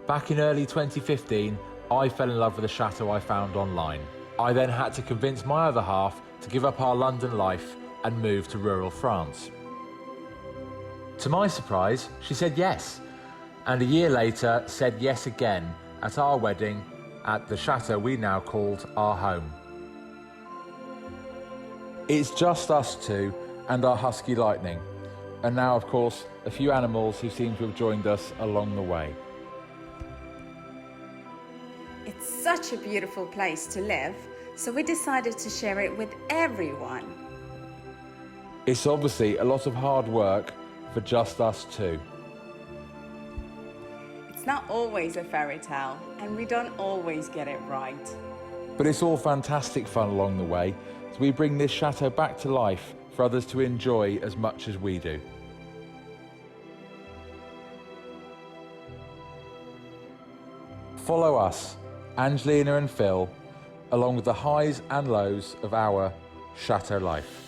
Back in early 2015, I fell in love with a chateau I found online. I then had to convince my other half to give up our London life and move to rural France. To my surprise, she said yes, and a year later said yes again at our wedding at the chateau we now called our home. It's just us two and our husky Lightning, and now of course a few animals who seem to have joined us along the way. It's such a beautiful place to live, so we decided to share it with everyone. It's obviously a lot of hard work for just us two. It's not always a fairy tale, and we don't always get it right. But it's all fantastic fun along the way, so we bring this chateau back to life for others to enjoy as much as we do. Follow us, Angelina and Phil, along with the highs and lows of our chateau life.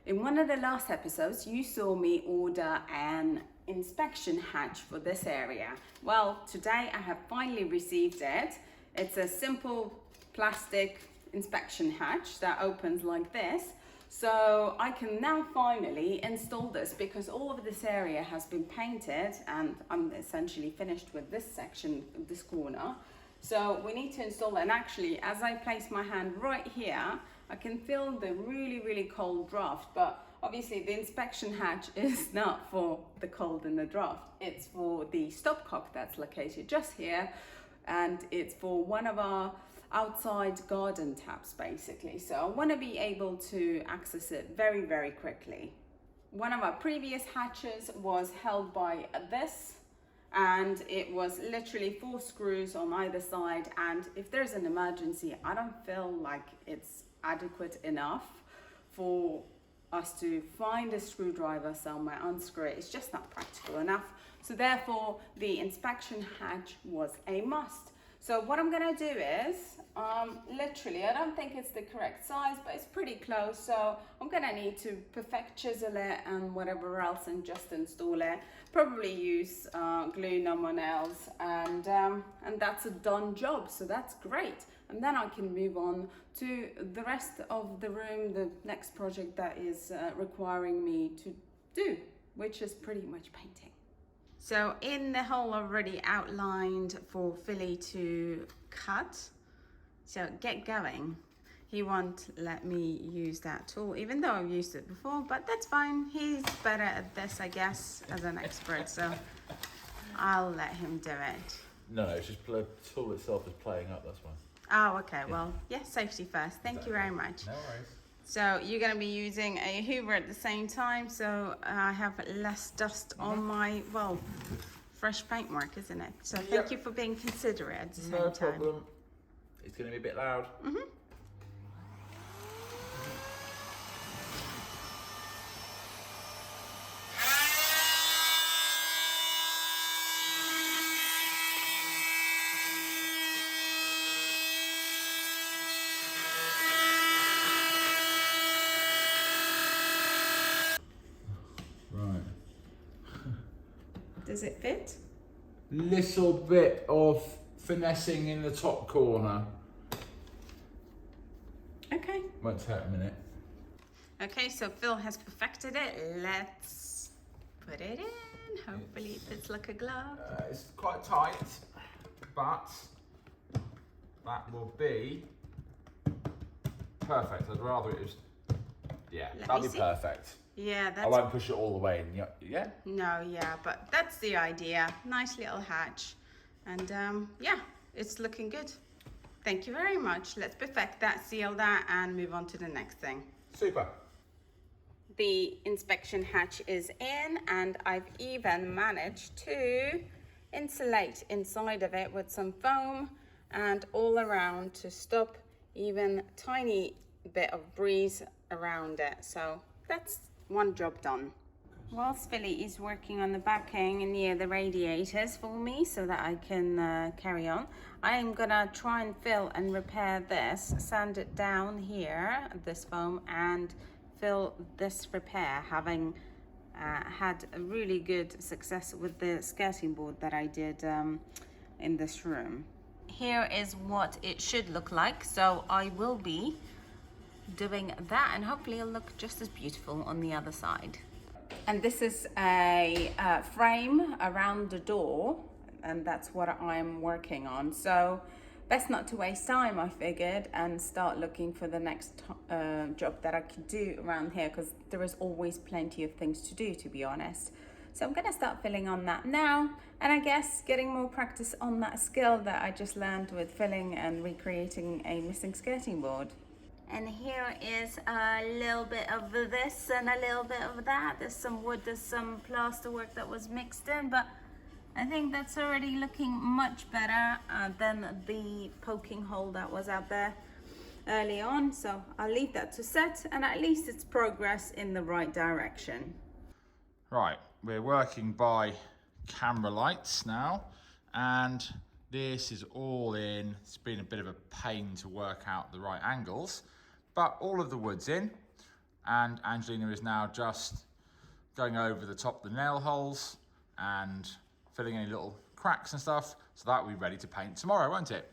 In one of the last episodes, you saw me order an inspection hatch for this area. Well, today I have finally received it. It's a simple plastic inspection hatch that opens like this. So I can now finally install this because all of this area has been painted and I'm essentially finished with this section, this corner. So we need to install it, and actually as I place my hand right here, I can feel the really, really cold draft, but obviously the inspection hatch is not for the cold and the draft. It's for the stopcock that's located just here, and it's for one of our outside garden taps basically. So I want to be able to access it very, very quickly. One of our previous hatches was held by this, and it was literally 4 screws on either side, and if there's an emergency, I don't feel like it's adequate enough for us to find a screwdriver somewhere, unscrew it. It's just not practical enough. So therefore the inspection hatch was a must. So what I'm gonna do is, literally, I don't think it's the correct size, but it's pretty close. So I'm gonna need to perfect chisel it and whatever else and just install it. Probably use glue, no one else, and that's a done job. So that's great. And then I can move on to the rest of the room, the next project that is requiring me to do, which is pretty much painting. So in the hole already outlined for Philly to cut, so get going. He won't let me use that tool, even though I've used it before, but that's fine. He's better at this, I guess, as an expert, so I'll let him do it. No, it's just the tool itself is playing up, that's why. Oh, okay, well, yeah, safety first. Thank you very much. No worries. So you're going to be using a hoover at the same time, so I have less dust on my, well, fresh paintwork, isn't it? So thank you for being considerate at the same time. No problem. It's going to be a bit loud. Does it fit? Little bit of finessing in the top corner. Okay. Won't take a minute. Okay, so Phil has perfected it. Let's put it in. Hopefully it fits like a glove. It's quite tight, but that will be perfect. I'd rather it was, yeah, that'll be perfect. Yeah, that's... I won't push it all the way in, yeah? No, yeah, but that's the idea. Nice little hatch. And yeah, it's looking good. Thank you very much. Let's perfect that, seal that, and move on to the next thing. Super. The inspection hatch is in, and I've even managed to insulate inside of it with some foam and all around to stop even tiny bit of breeze around it. So that's one job done. Whilst Philly is working on the backing near the radiators for me so that I can carry on, I am gonna try and fill and repair this, sand it down here, this foam, and fill this repair, having had a really good success with the skirting board that I did in this room. Here is what it should look like. So I will be doing that, and hopefully it'll look just as beautiful on the other side. And this is a frame around the door, and that's what I'm working on. So best not to waste time, I figured, and start looking for the next job that I could do around here, because there is always plenty of things to do, to be honest. So I'm gonna start filling on that now, and I guess getting more practice on that skill that I just learned with filling and recreating a missing skirting board. And here is a little bit of this and a little bit of that. There's some wood, there's some plaster work that was mixed in, but I think that's already looking much better than the poking hole that was out there early on. So I'll leave that to set, and at least it's progress in the right direction. Right, we're working by camera lights now, and this is all in. It's been a bit of a pain to work out the right angles, but all of the wood's in, and Angelina is now just going over the top of the nail holes and filling any little cracks and stuff, so that will be ready to paint tomorrow, won't it?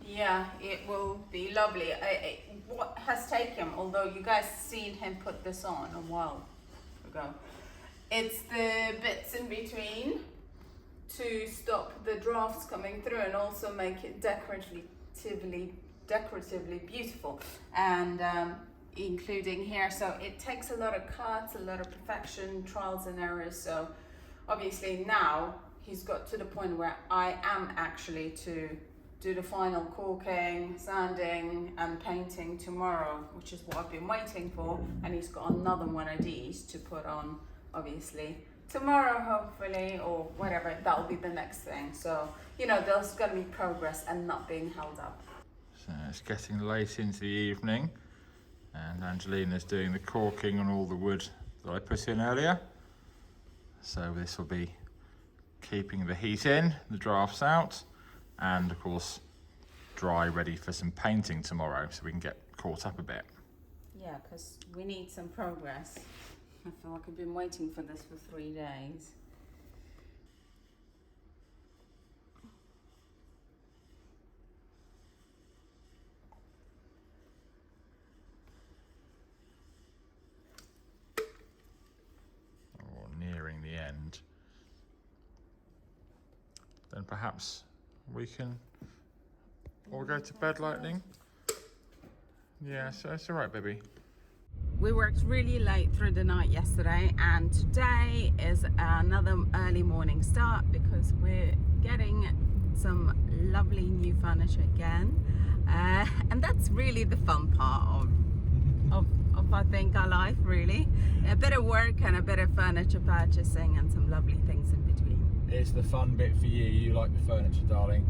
Yeah, it will be lovely. What has taken, although you guys seen him put this on a while ago, it's the bits in between to stop the drafts coming through and also make it decoratively beautiful, and including here. So it takes a lot of cuts, a lot of perfection, trials and errors. So obviously now he's got to the point where I am actually to do the final caulking, sanding and painting tomorrow, which is what I've been waiting for, and he's got another one of these to put on obviously tomorrow, hopefully, or whatever. That'll be the next thing. So, you know, there's going to be progress and not being held up. So it's getting late into the evening, and Angelina's doing the caulking on all the wood that I put in earlier. So this will be keeping the heat in, the drafts out, and of course dry, ready for some painting tomorrow, so we can get caught up a bit. Yeah, because we need some progress. I feel like I've been waiting for this for 3 days. Or nearing the end. Then perhaps we can all go to bed, Lightning. Yeah, so it's all right, baby. We worked really late through the night yesterday, and today is another early morning start because we're getting some lovely new furniture again, and that's really the fun part of I think our life, really. A bit of work and a bit of furniture purchasing and some lovely things in between. It's the fun bit for you. You like the furniture, darling.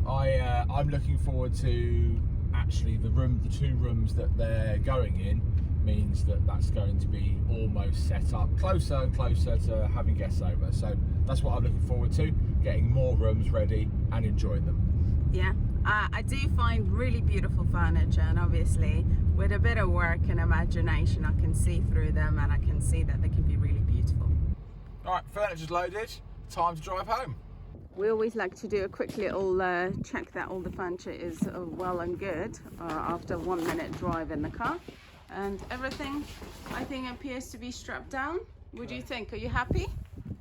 I'm looking forward to actually the two rooms that they're going in. Means that that's going to be almost set up closer and closer to having guests over. So that's what I'm looking forward to, getting more rooms ready and enjoying them. Yeah, I do find really beautiful furniture, and obviously with a bit of work and imagination I can see through them, and I can see that they can be really beautiful. All right, furniture's loaded, time to drive home. We always like to do a quick little check that all the furniture is well and good after 1 minute drive in the car. And everything, I think, appears to be strapped down. What do you think? Are you happy?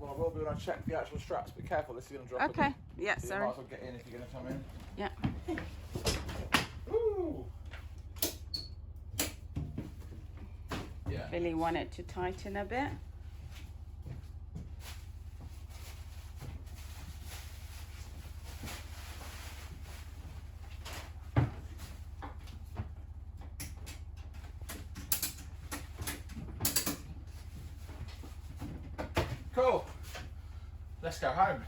Well, I will be when I check the actual straps. Be careful, this is going to drop. Okay, yeah, so sorry. You might as well get in if you're going to come in. Yeah. Ooh. Yeah. Really want it to tighten a bit. Cool. Let's go home.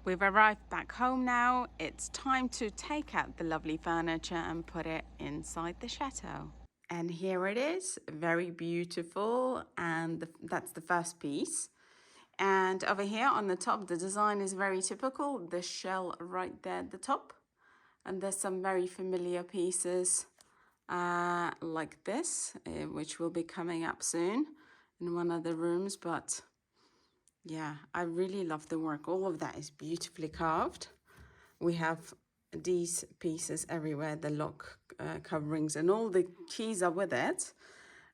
We've arrived back home now. It's time to take out the lovely furniture and put it inside the chateau. And here it is, very beautiful. And that's the first piece. And over here on the top, the design is very typical. The shell right there at the top. And there's some very familiar pieces like this, which will be coming up soon. in one of the rooms, but yeah, I really love the work. All of that is beautifully carved. We have these pieces everywhere, the lock coverings, and all the keys are with it.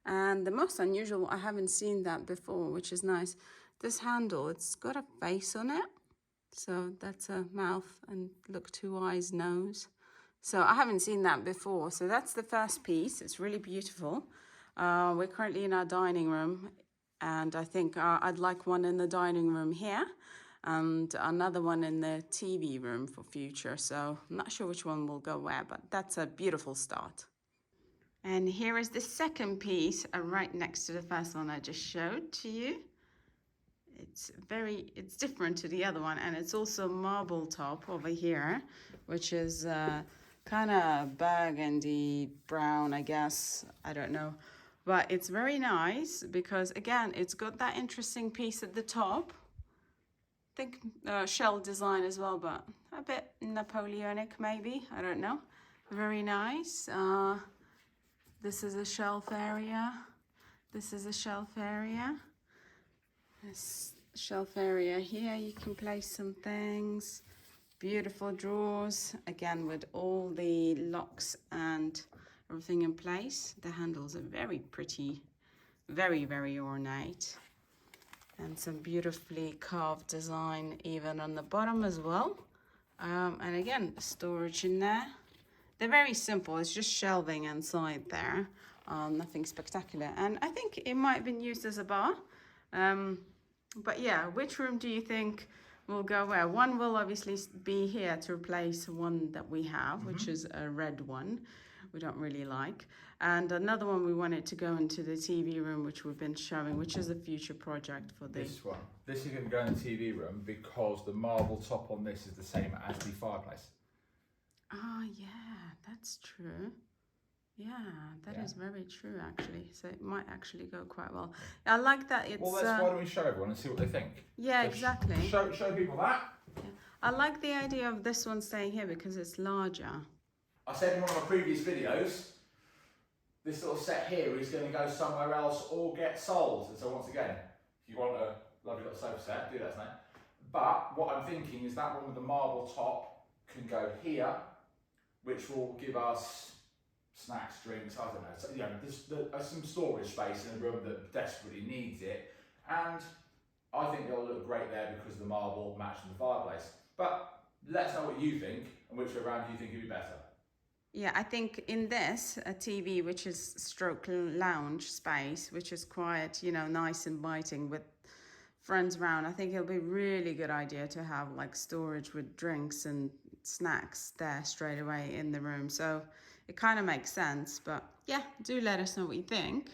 And the most unusual, I haven't seen that before, which is nice. This handle, it's got a face on it. So that's a mouth and look, 2 eyes, nose. So I haven't seen that before. So that's the first piece. It's really beautiful. We're currently in our dining room, and I think I'd like one in the dining room here and another one in the TV room for future. So I'm not sure which one will go where, but that's a beautiful start. And here is the second piece right next to the first one I just showed to you. It's different to the other one, and it's also marble top over here, which is kind of burgundy brown, I guess. I don't know. But it's very nice because, again, it's got that interesting piece at the top. I think shell design as well, but a bit Napoleonic maybe. I don't know. Very nice. This is a shelf area. This is a shelf area. This shelf area here, you can place some things. Beautiful drawers, again with all the locks and everything in place. The handles are very pretty, very, very ornate. And some beautifully carved design even on the bottom as well. And again, storage in there. They're very simple, it's just shelving inside there. Nothing spectacular. And I think it might have been used as a bar. But yeah, which room do you think will go where? One will obviously be here to replace one that we have, which is a red one. We don't really like. And another one we wanted to go into the TV room, which we've been showing, which is a future project for this one. This is going to go in the TV room because the marble top on this is the same as the fireplace. Oh, yeah, that's true. Yeah, that is very true, actually. So it might actually go quite well. I like that it's... Well, why don't we show everyone and see what they think? Yeah, so exactly. Show people that. Yeah. I like the idea of this one staying here because it's larger. I said in one of my previous videos, this little set here is going to go somewhere else or get sold. And so once again, if you want a lovely little sofa set, do that tonight. But what I'm thinking is that one with the marble top can go here, which will give us snacks, drinks, I don't know. So, there's some storage space in a room that desperately needs it. And I think it'll look great there because the marble matching the fireplace. But let us know what you think and which way around do you think would be better. Yeah, I think in this, a TV, which is stroke lounge space, which is quite, nice, inviting with friends around, I think it'll be a really good idea to have like storage with drinks and snacks there straight away in the room. So it kind of makes sense, but yeah, do let us know what you think.